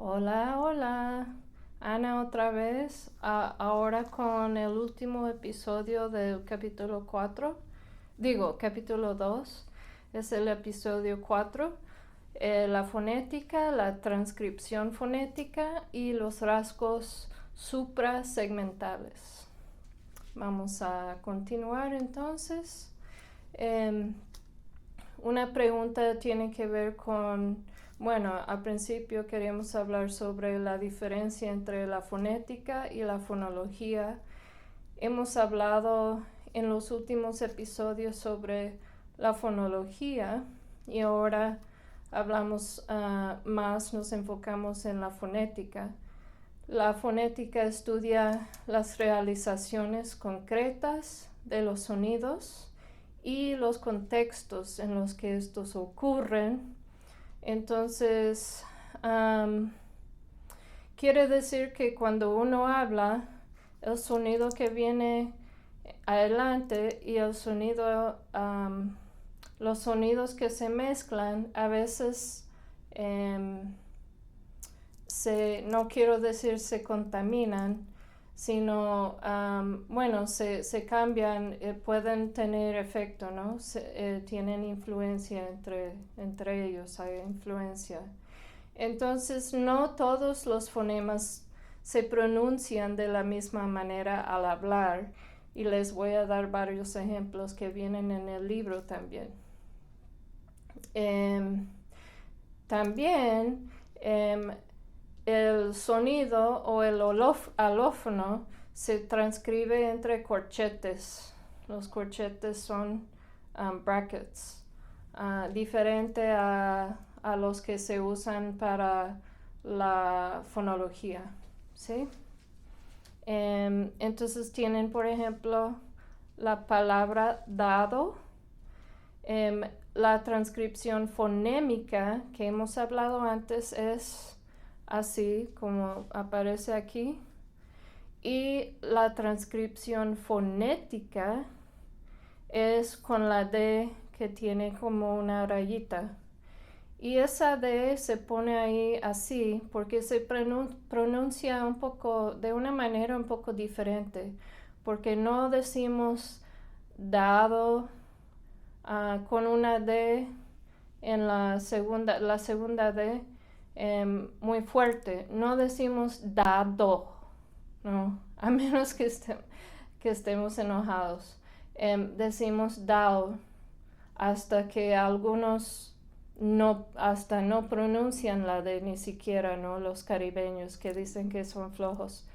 Hola, hola. Ana otra vez, ahora con el último episodio del capítulo 4. Capítulo 2. Es el episodio 4. La fonética, la transcripción fonética y los rasgos suprasegmentales. Vamos a continuar entonces. Una pregunta tiene que ver con, bueno, al principio queríamos hablar sobre la diferencia entre la fonética y la fonología. Hemos hablado en los últimos episodios sobre la fonología y ahora hablamos más, nos enfocamos en la fonética. La fonética estudia las realizaciones concretas de los sonidos y los contextos en los que estos ocurren. Entonces, quiere decir que cuando uno habla, el sonido que viene adelante y el sonido, los sonidos que se mezclan, a veces no quiero decir se contaminan, sino, se cambian, pueden tener efecto, ¿no? Tienen influencia entre ellos, hay influencia. Entonces, no todos los fonemas se pronuncian de la misma manera al hablar, y les voy a dar varios ejemplos que vienen en el libro también. También el sonido o el alófono se transcribe entre corchetes. Los corchetes son brackets, diferente a los que se usan para la fonología, ¿sí? Entonces tienen, por ejemplo, la palabra dado. La transcripción fonémica que hemos hablado antes es así como aparece aquí, y la transcripción fonética es con la D que tiene como una rayita, y esa D se pone ahí así porque se pronuncia un poco de una manera un poco diferente, porque no decimos dado con una D en la segunda D muy fuerte. No decimos dado, no, a menos que estemos enojados. Decimos dado hasta que algunos hasta no pronuncian la D ni siquiera, ¿no? Los caribeños que dicen que son flojos.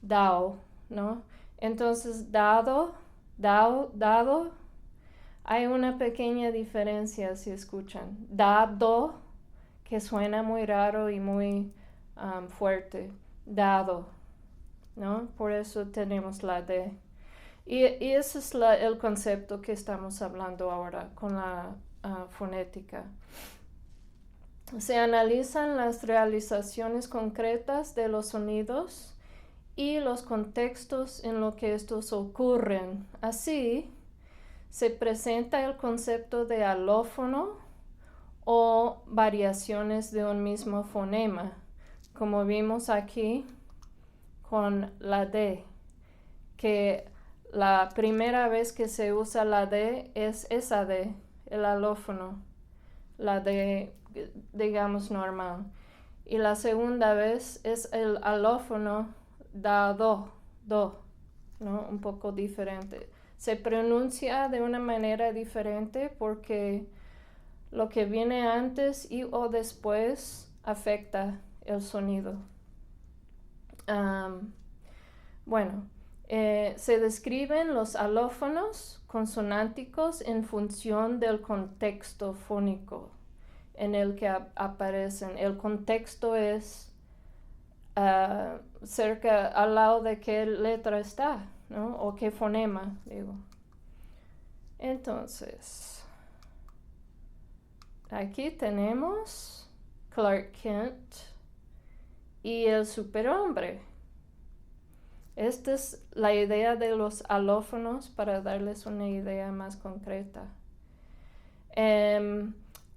Dao, ¿no? Entonces, dado, hay una pequeña diferencia si escuchan. Dado, que suena muy raro y muy fuerte. Dado, ¿no? Por eso tenemos la D. Y ese es el concepto que estamos hablando ahora con la fonética. Se analizan las realizaciones concretas de los sonidos y los contextos en los que estos ocurren. Así, se presenta el concepto de alófono o variaciones de un mismo fonema, como vimos aquí con la D, que la primera vez que se usa la D es esa D, el alófono, la D, digamos, normal. Y la segunda vez es el alófono do, ¿no? Un poco diferente. Se pronuncia de una manera diferente porque lo que viene antes y o después afecta el sonido. Se describen los alófonos consonánticos en función del contexto fónico en el que aparecen. El contexto es cerca, al lado de qué letra está, ¿no? O qué fonema, digo. Entonces, aquí tenemos Clark Kent y el superhombre. Esta es la idea de los alófonos para darles una idea más concreta.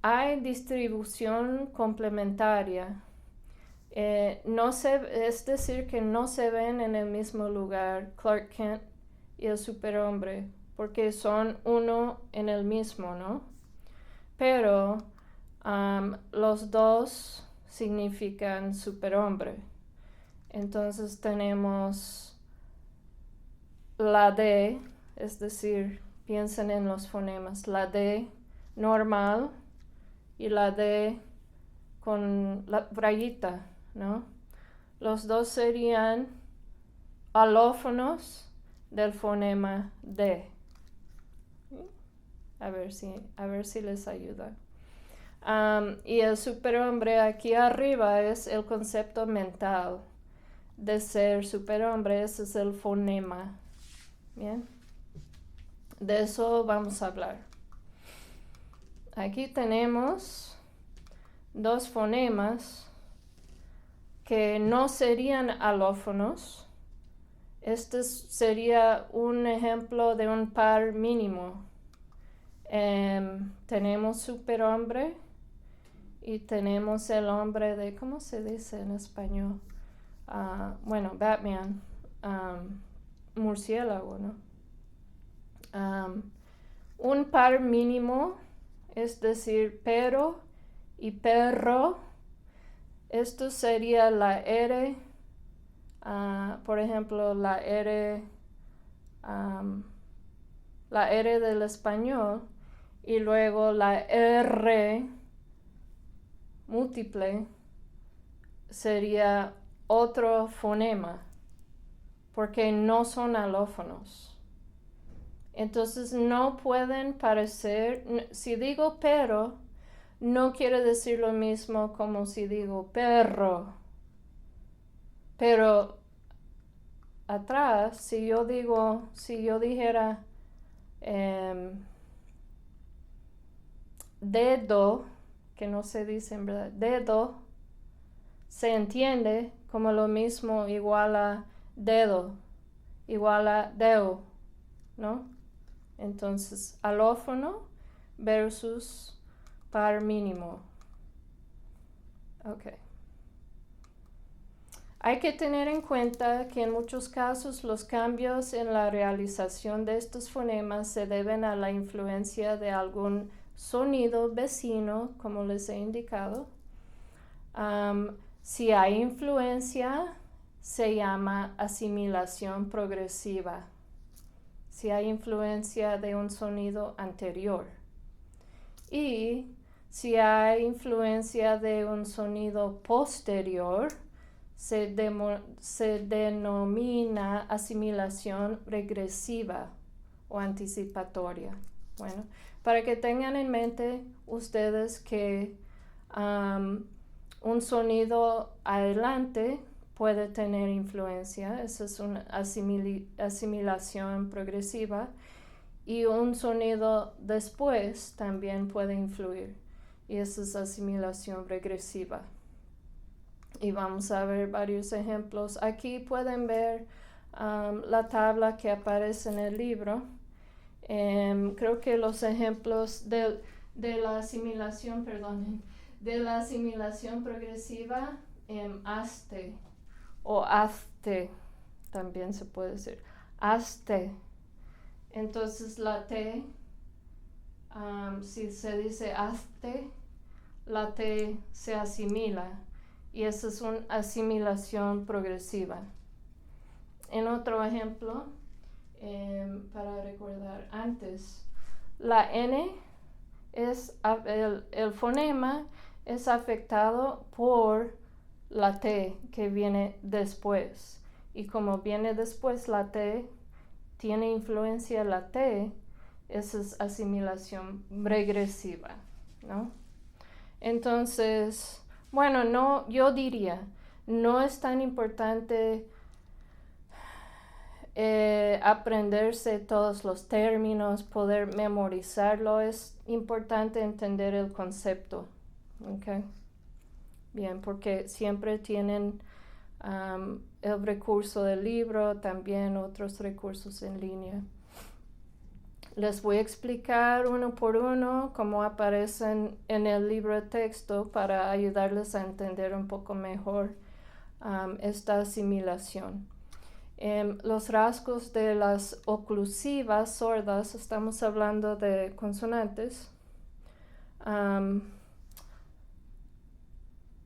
Hay distribución complementaria. Es decir, que no se ven en el mismo lugar Clark Kent y el superhombre, porque son uno en el mismo, ¿no? Pero los dos significan superhombre. Entonces tenemos la D, es decir, piensen en los fonemas, la D normal y la D con la rayita, ¿no? Los dos serían alófonos del fonema D. A ver si les ayuda. Y el superhombre aquí arriba es el concepto mental de ser superhombre, ese es el fonema. Bien, de eso vamos a hablar. Aquí tenemos dos fonemas que no serían alófonos. Este sería un ejemplo de un par mínimo. Tenemos superhombre y tenemos el hombre de, ¿cómo se dice en español? Batman, murciélago, ¿no? Un par mínimo, es decir, pero y perro. Esto sería la R, por ejemplo, la R del español, y luego la R múltiple sería otro fonema, porque no son alófonos. Entonces no pueden parecer, si digo pero, no quiere decir lo mismo como si digo perro. Pero atrás, si yo dijera dedo, que no se dice en verdad, dedo, se entiende como lo mismo igual a dedo, igual a deo, ¿no? Entonces, alófono versus par mínimo. Ok. Hay que tener en cuenta que en muchos casos los cambios en la realización de estos fonemas se deben a la influencia de algún sonido vecino, como les he indicado. Si hay influencia, se llama asimilación progresiva. Si hay influencia de un sonido anterior. Y si hay influencia de un sonido posterior, se denomina asimilación regresiva o anticipatoria. Bueno, para que tengan en mente ustedes que un sonido adelante puede tener influencia, esa es una asimilación progresiva, y un sonido después también puede influir, y esa es asimilación regresiva. Y vamos a ver varios ejemplos. Aquí pueden ver la tabla que aparece en el libro. Creo que los ejemplos de la asimilación, de la asimilación progresiva, hazte o hazte, también se puede decir, hazte. Entonces la T, si se dice hazte, la T se asimila. Y esa es una asimilación progresiva. En otro ejemplo, para recordar antes, la N es el fonema es afectado por la T que viene después. Y como viene después la T, tiene influencia la T, esa es asimilación regresiva, ¿no? Entonces, bueno, yo diría, no es tan importante aprenderse todos los términos, poder memorizarlo, es importante entender el concepto, ¿ok? Bien, porque siempre tienen el recurso del libro, también otros recursos en línea. Les voy a explicar uno por uno cómo aparecen en el libro de texto para ayudarles a entender un poco mejor esta asimilación. Los rasgos de las oclusivas sordas, estamos hablando de consonantes.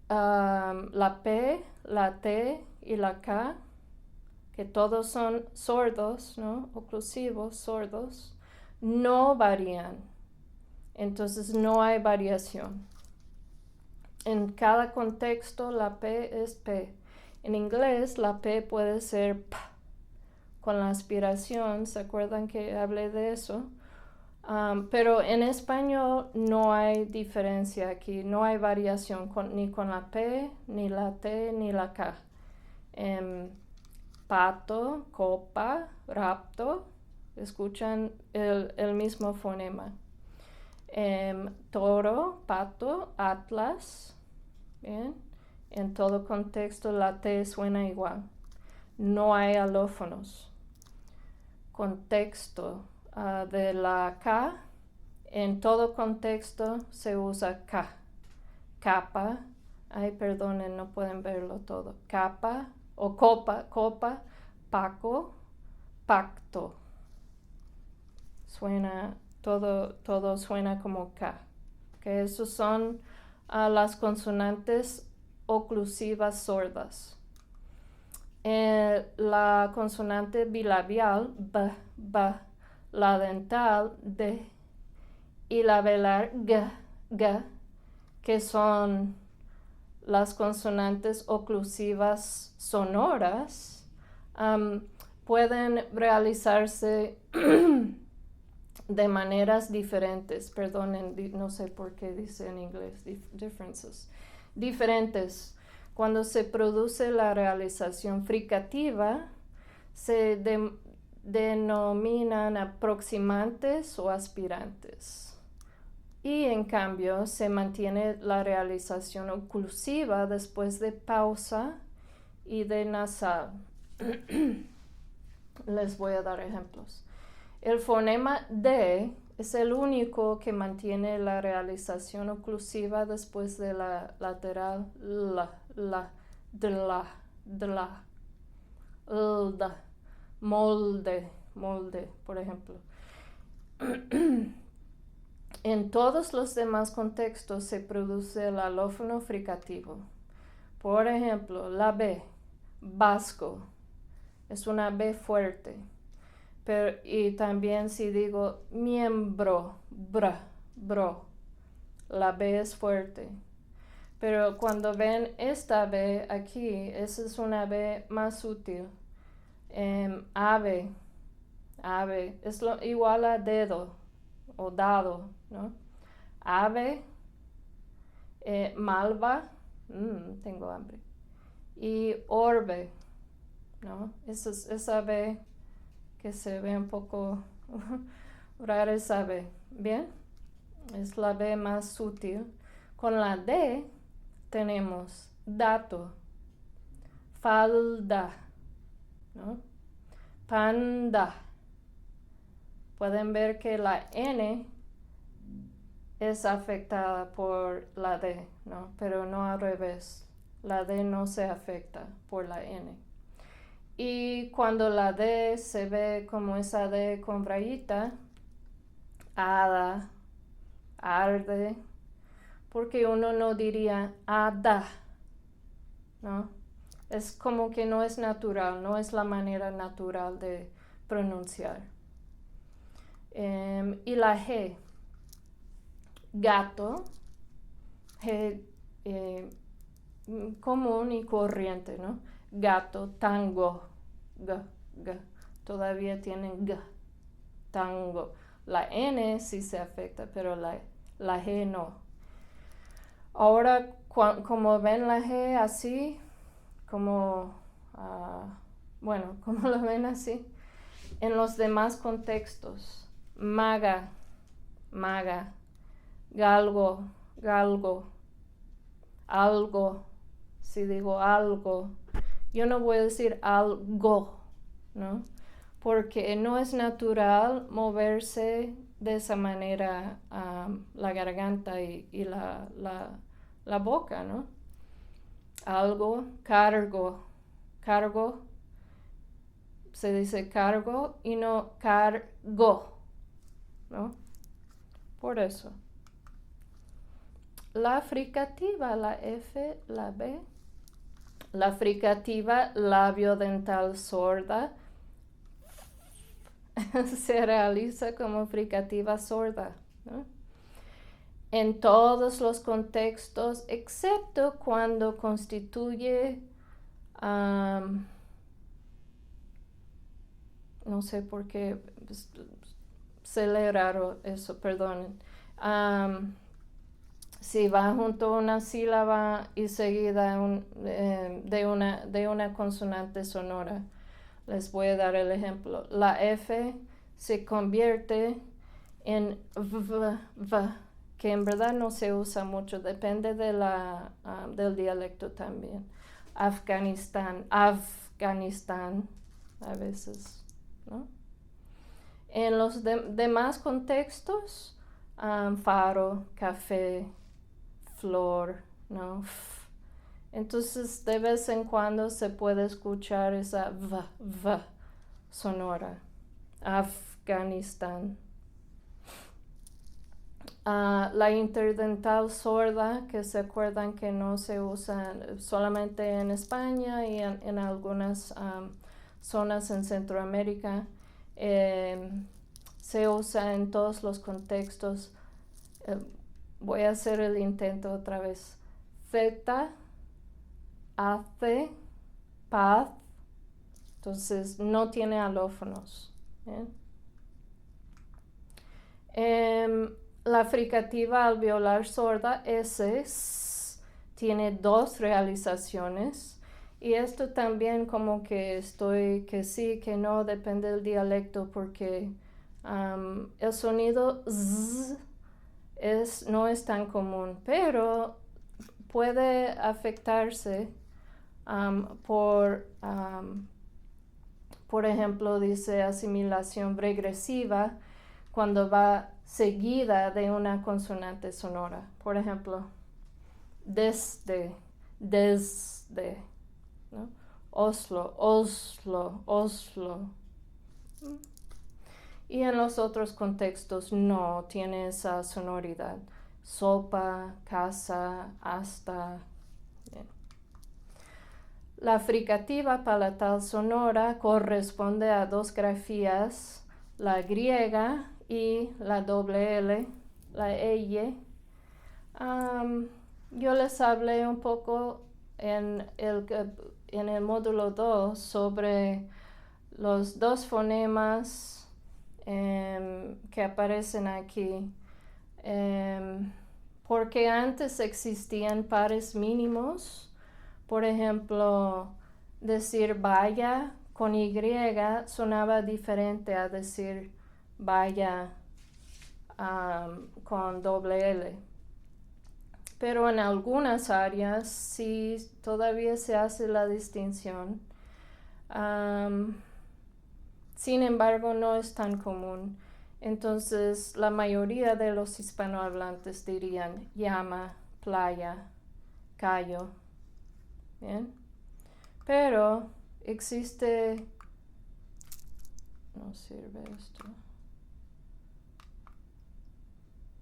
La P, la T y la K, que todos son sordos, ¿no? Oclusivos, sordos, no varían. Entonces no hay variación. En cada contexto la P es P. En inglés la P puede ser P con la aspiración, ¿se acuerdan que hablé de eso? Pero en español no hay diferencia aquí, no hay variación ni con la P, ni la T, ni la K. Pato, copa, rapto, escuchan el mismo fonema. Toro, pato, atlas, ¿bien? En todo contexto la T suena igual. No hay alófonos. Contexto de la K, en todo contexto se usa K. Capa, ay perdonen, no pueden verlo todo. Capa o copa, paco, pacto. Suena, todo suena como K. Que esos son las consonantes oclusivas sordas. La consonante bilabial, b, la dental, d, y la velar, g, que son las consonantes oclusivas sonoras, pueden realizarse de maneras diferentes. Perdonen, no sé por qué dice en inglés differences. Diferentes. Cuando se produce la realización fricativa, se denominan aproximantes o aspirantes. Y en cambio se mantiene la realización oclusiva después de pausa y de nasal. Les voy a dar ejemplos. El fonema D es el único que mantiene la realización oclusiva después de la lateral dla, molde, por ejemplo. En todos los demás contextos se produce el alófono fricativo. Por ejemplo, la B, vasco, es una B fuerte. Y también si digo miembro, bro, la B es fuerte. Pero cuando ven esta B aquí, esa es una B más sutil. Ave, es igual a dedo o dado, ¿no? Ave, malva, tengo hambre. Y orbe, ¿no? Esa B que se ve un poco rara, esa B, ¿bien? Es la B más sutil. Con la D tenemos dato, falda, ¿no? Panda. Pueden ver que la N es afectada por la D, ¿no? Pero no al revés. La D no se afecta por la N. Y cuando la D se ve como esa D con rayita, hada, arde, porque uno no diría hada, ¿no? Es como que no es natural, no es la manera natural de pronunciar. Y la G, gato, G común y corriente, ¿no? Gato, tango, g, todavía tienen g, tango. La N sí se afecta, pero la G no. Ahora, como ven la G así, como lo ven así, en los demás contextos, maga, galgo, algo, si digo algo, yo no voy a decir algo, ¿no? Porque no es natural moverse de esa manera la garganta y la boca, ¿no? algo, cargo, cargo, se dice cargo y no cargo, ¿no? Por eso. La fricativa, la F, la B. La fricativa labiodental sorda se realiza como fricativa sorda, ¿no? En todos los contextos, excepto cuando constituye, no sé por qué, se lee raro eso, perdonen. Si va junto a una sílaba y seguida de una consonante sonora. Les voy a dar el ejemplo. La F se convierte en v, que en verdad no se usa mucho, depende del dialecto también. Afganistán, Afganistán, a veces, ¿no? En los demás contextos, faro, café, flor, ¿no? Entonces, de vez en cuando se puede escuchar esa v sonora. Afganistán. La interdental sorda, que se acuerdan que no se usa solamente en España y en algunas zonas en Centroamérica, se usa en todos los contextos. Voy a hacer el intento otra vez. Z, hace, paz, entonces no tiene alófonos. La fricativa alveolar sorda, S, tiene dos realizaciones. Y esto también como que que sí, que no, depende del dialecto, porque el sonido Z no es tan común, pero puede afectarse por ejemplo, dice asimilación regresiva cuando va seguida de una consonante sonora. Por ejemplo, desde, ¿no? Oslo, Oslo, Oslo. Y en los otros contextos no tiene esa sonoridad. Sopa, casa, hasta. Bien. La fricativa palatal sonora corresponde a dos grafías, la griega y la doble L, la EY. Yo les hablé un poco en el módulo 2 sobre los dos fonemas que aparecen aquí, porque antes existían pares mínimos. Por ejemplo, decir vaya con Y sonaba diferente a decir vaya con doble L. Pero en algunas áreas sí todavía se hace la distinción. Sin embargo, no es tan común. Entonces, la mayoría de los hispanohablantes dirían llama, playa, callo. ¿Bien? Pero existe. No sirve esto.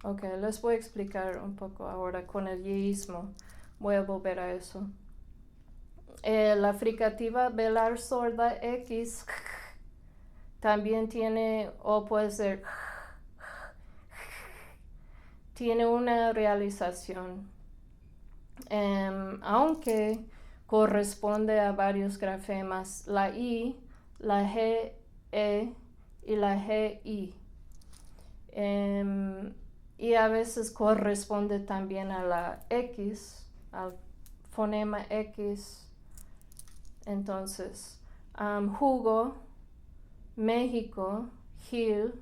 Ok, les voy a explicar un poco ahora con el yeísmo. Voy a volver a eso. La fricativa velar sorda X también tiene, o puede ser, tiene una realización, aunque corresponde a varios grafemas, la I, la G, E y la G, I. Y a veces corresponde también a la X, al fonema X. Entonces, jugo, México, Gil,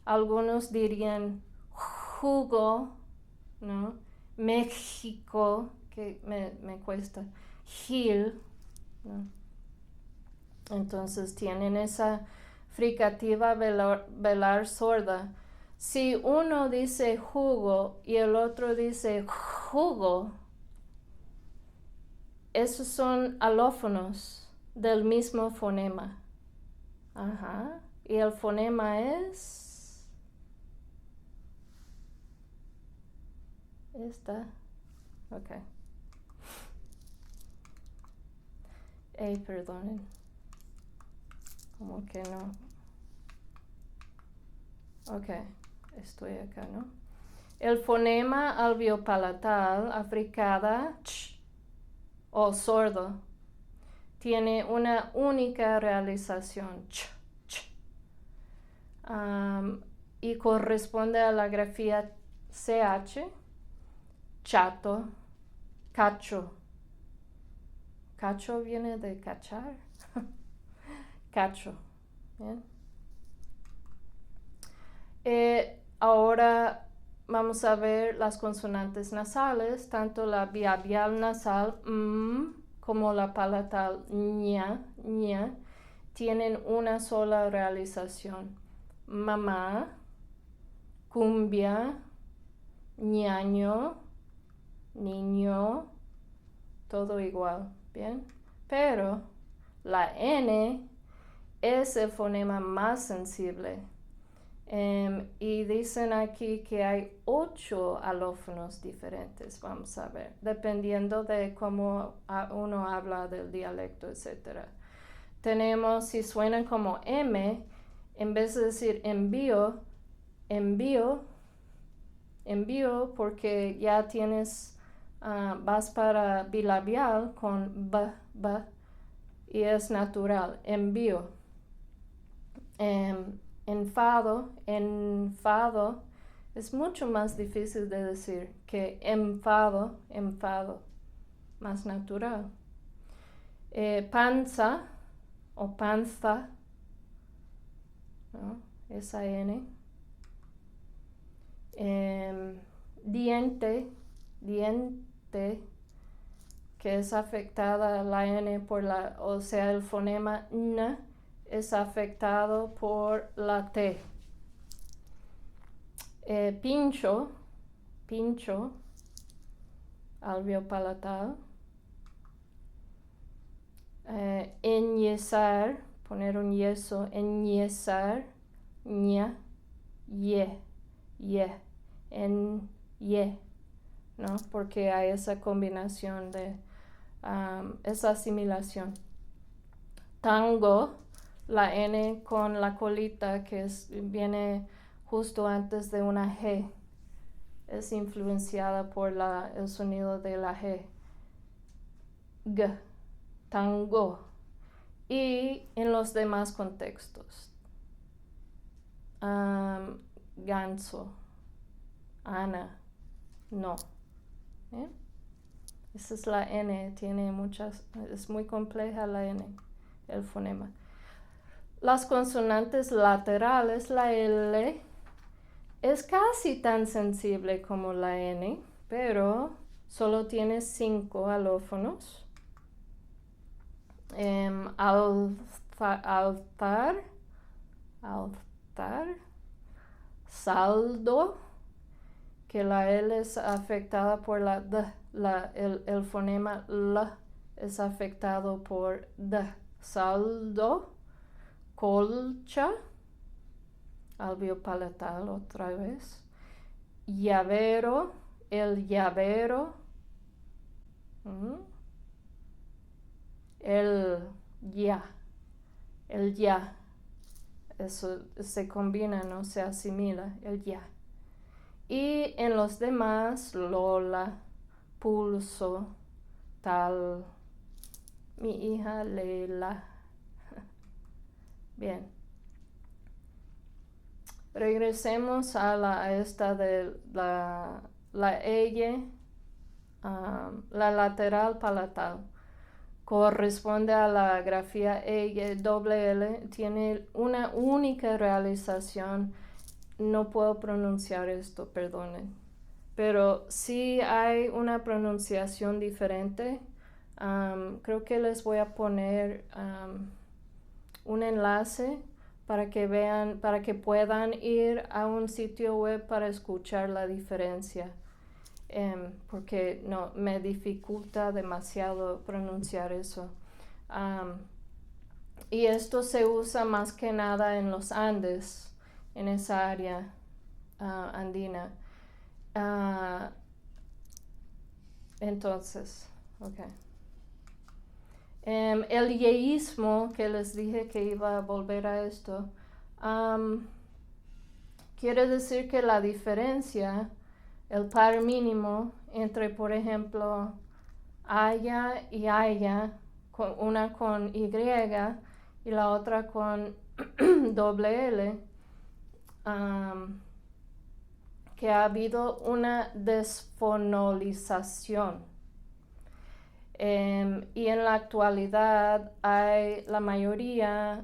algunos dirían jugo, ¿no? México, que me cuesta, Gil, ¿no? Entonces tienen esa fricativa velar sorda. Si uno dice jugo y el otro dice jugo, esos son alófonos del mismo fonema. Ajá. Y el fonema es esta. Ok. Perdonen. Como que no. Ok. Estoy acá, ¿no? El fonema alveopalatal africada o sordo tiene una única realización y corresponde a la grafía CH, chato, cacho. Cacho viene de cachar. Cacho. ¿Bien? Ahora vamos a ver las consonantes nasales, tanto la bilabial nasal como la palatal ña, tienen una sola realización. Mamá, cumbia, ñaño, niño, todo igual, ¿bien? Pero la N es el fonema más sensible. Y dicen aquí que hay 8 alófonos diferentes, vamos a ver, dependiendo de cómo uno habla del dialecto, etc. Tenemos, si suenan como M, en vez de decir envío, porque ya tienes, vas para bilabial con b, y es natural, envío. Enfado es mucho más difícil de decir que enfado, más natural. Panza o panza, ¿no? Esa N. Diente, que es afectada la N por o sea, el fonema N es afectado por la T. Pincho, alveopalatal. Enyesar, poner un yeso, enyesar, ña, ye, en ye, ¿no? Porque hay esa combinación de esa asimilación. Tango, la N con la colita que viene justo antes de una G, es influenciada por el sonido de la G. G, tango. Y en los demás contextos, ganso, Ana, no. Esa es la N, tiene muchas, es muy compleja la N, el fonema. Las consonantes laterales, la L, es casi tan sensible como la N, pero solo tiene 5 alófonos. Altar, saldo, que la L es afectada por la D, el fonema L es afectado por D, saldo, colcha, alveopalatal otra vez, llavero, el llavero, el ya, eso se combina, no se asimila, el ya. Y en los demás, Lola, pulso, tal, mi hija Leila. Bien. Regresemos a esta de la ella, la lateral palatal. Corresponde a la grafía ella, doble L, tiene una única realización. No puedo pronunciar esto, perdonen. Pero sí hay una pronunciación diferente. Creo que les voy a poner un enlace para que vean, para que puedan ir a un sitio web para escuchar la diferencia. porque no me dificulta demasiado pronunciar eso. Y esto se usa más que nada en los Andes, en esa área andina. Entonces, ok. El yeísmo, que les dije que iba a volver a esto, quiere decir que la diferencia, el par mínimo entre, por ejemplo, haya y haya, una con Y y la otra con doble L, que ha habido una desfonolización. Y en la actualidad la mayoría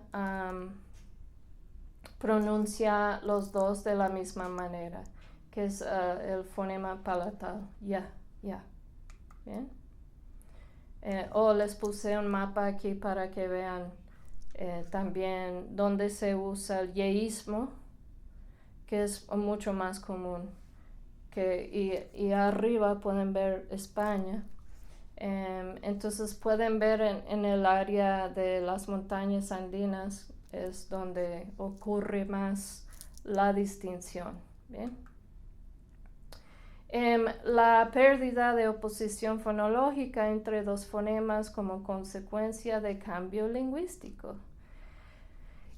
pronuncia los dos de la misma manera, que es el fonema palatal, ya. ¿Bien? Les puse un mapa aquí para que vean también dónde se usa el yeísmo, que es mucho más común. Y arriba pueden ver España. Entonces pueden ver en el área de las montañas andinas es donde ocurre más la distinción. ¿Bien? La pérdida de oposición fonológica entre dos fonemas como consecuencia de cambio lingüístico.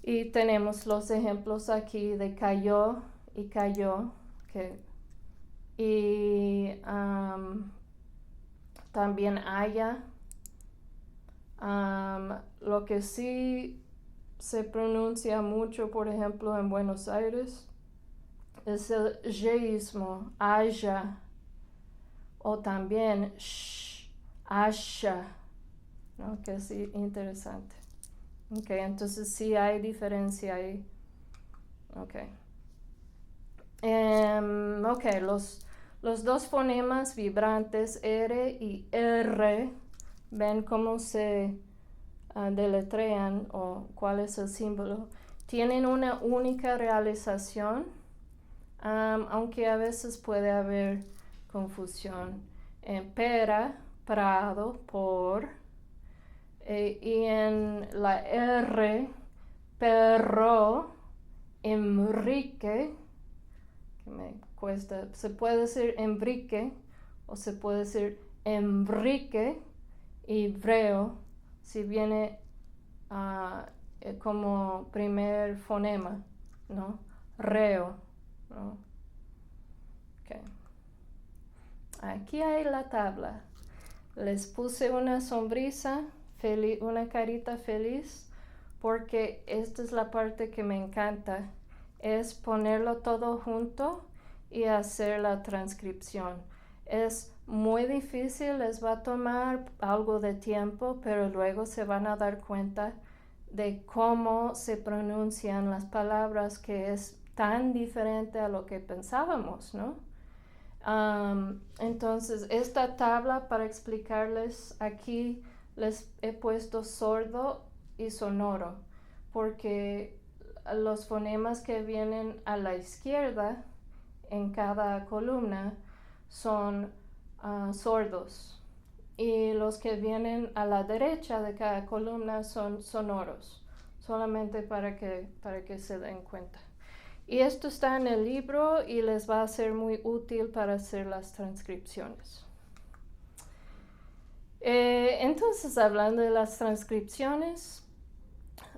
Y tenemos los ejemplos aquí de cayó y cayó, y también haya. Lo que sí se pronuncia mucho, por ejemplo, en Buenos Aires, es el yeísmo, haya, o también haya, ¿no? Que es interesante. Ok, entonces sí hay diferencia ahí. Ok. Los dos fonemas vibrantes R y R, ven cómo se deletrean o cuál es el símbolo, tienen una única realización, aunque a veces puede haber confusión. Pera, prado, por, y en la R, perro, Enrique, que me cuesta, se puede decir Enrique o se puede decir Enrique y Breo, si viene como primer fonema, ¿no? Reo, ¿no? Okay. Aquí hay la tabla. Les puse una sonrisa, una carita feliz, porque esta es la parte que me encanta, es ponerlo todo junto y hacer la transcripción. Es muy difícil, les va a tomar algo de tiempo, pero luego se van a dar cuenta de cómo se pronuncian las palabras, que es tan diferente a lo que pensábamos, ¿no? Entonces, esta tabla, para explicarles, aquí les he puesto sordo y sonoro, porque los fonemas que vienen a la izquierda en cada columna son sordos, y los que vienen a la derecha de cada columna son sonoros, solamente para que se den cuenta. Y esto está en el libro y les va a ser muy útil para hacer las transcripciones. Entonces, hablando de las transcripciones,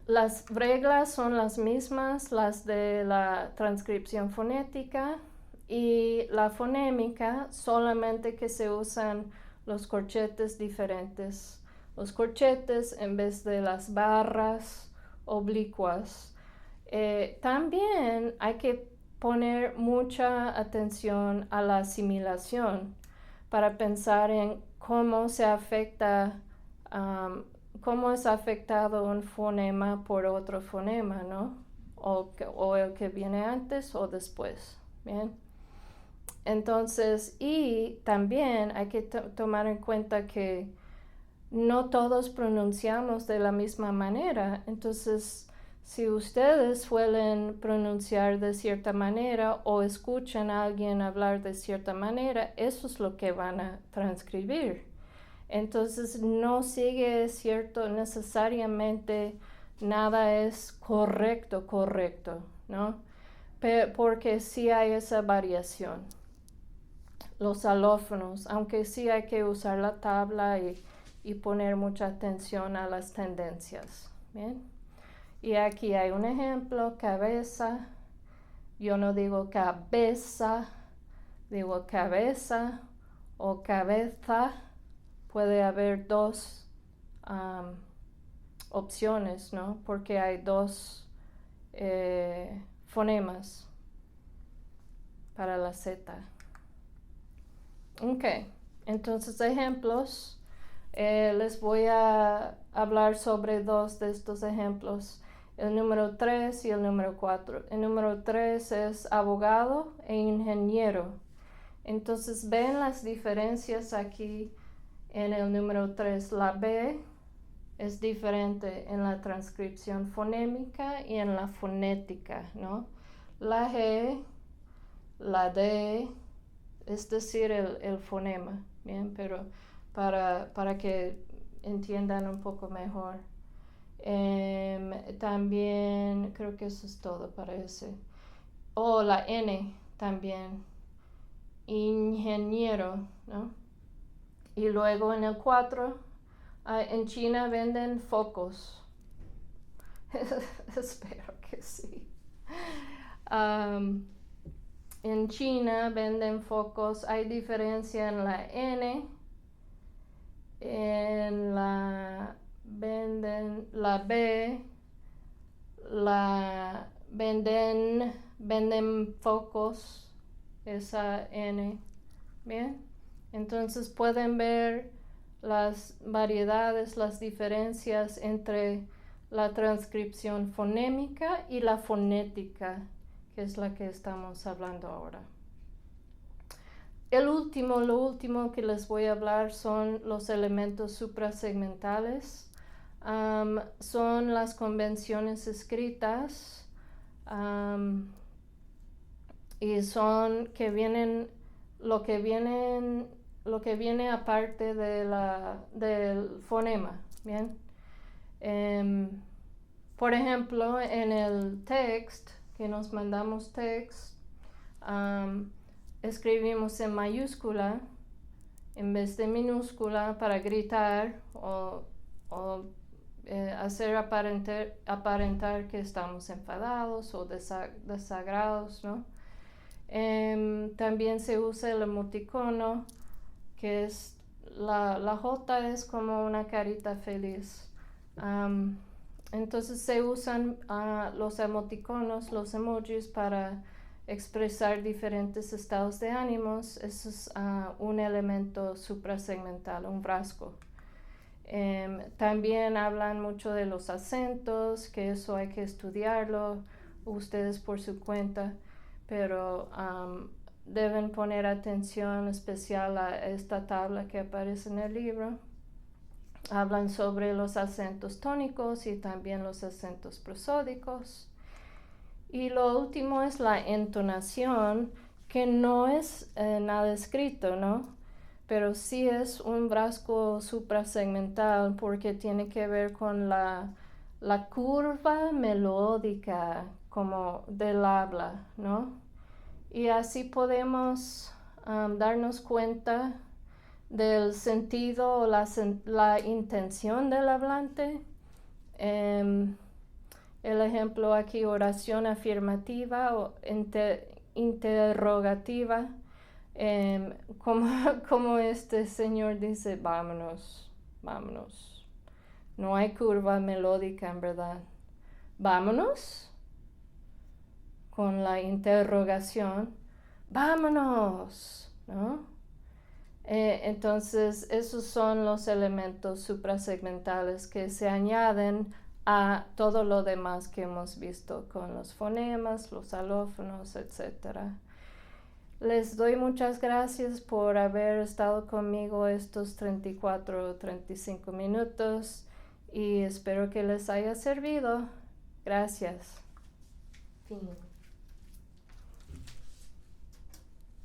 las reglas son las mismas, las de la transcripción fonética y la fonémica, solamente que se usan los corchetes diferentes. Los corchetes en vez de las barras oblicuas. También hay que poner mucha atención a la asimilación para pensar en cómo se afecta, cómo es afectado un fonema por otro fonema, ¿no? O el que viene antes o después, ¿bien? Entonces, y también hay que tomar en cuenta que no todos pronunciamos de la misma manera. Entonces, Si ustedes suelen pronunciar de cierta manera o escuchan a alguien hablar de cierta manera, eso es lo que van a transcribir. Entonces no sigue cierto necesariamente nada es correcto, ¿no? Porque sí hay esa variación. Los alófonos, aunque sí hay que usar la tabla y poner mucha atención a las tendencias, ¿bien? Y aquí hay un ejemplo, cabeza. Yo no digo cabeza, digo cabeza o cabeza. Puede haber dos opciones, ¿no? Porque hay dos fonemas para la Z. Ok, entonces ejemplos. Les voy a hablar sobre dos de estos ejemplos. El número 3 y el número 4. El número 3 es abogado e ingeniero. Entonces ven las diferencias aquí en el número 3. La B es diferente en la transcripción fonémica y en la fonética, ¿no? La G, la D, es decir, el fonema, ¿bien? Pero para que entiendan un poco mejor. También creo que eso es todo para ese. La N también. Ingeniero, ¿no? Y luego en el 4, en China venden focos. Espero que sí. En China venden focos. Hay diferencia en la N. En la venden la B, la venden focos, esa N. Bien, entonces pueden ver las variedades, las diferencias entre la transcripción fonémica y la fonética, que es la que estamos hablando ahora. Lo último que les voy a hablar son los elementos suprasegmentales. Son las convenciones escritas y son que vienen lo que viene aparte del fonema, ¿bien? Por ejemplo, en el text, que nos mandamos text, escribimos en mayúscula en vez de minúscula para gritar o hacer aparentar que estamos enfadados o desagrados, ¿no? También se usa el emoticono, que es la J es como una carita feliz. Entonces se usan los emoticonos, los emojis para expresar diferentes estados de ánimos. Eso es un elemento suprasegmental, un frasco. También hablan mucho de los acentos, que eso hay que estudiarlo ustedes por su cuenta, pero deben poner atención especial a esta tabla que aparece en el libro. Hablan sobre los acentos tónicos y también los acentos prosódicos. Y lo último es la entonación, que no es nada escrito, ¿no? Pero sí es un frasco suprasegmental porque tiene que ver con la curva melódica como del habla, ¿no? Y así podemos darnos cuenta del sentido o la intención del hablante. El ejemplo aquí, oración afirmativa o interrogativa. Como este señor dice, vámonos, vámonos. No hay curva melódica en verdad. Vámonos. Con la interrogación, vámonos, ¿no? Entonces, esos son los elementos suprasegmentales que se añaden a todo lo demás que hemos visto con los fonemas, los alófonos, etc. Les doy muchas gracias por haber estado conmigo estos 34 o 35 minutos y espero que les haya servido. Gracias. Fin.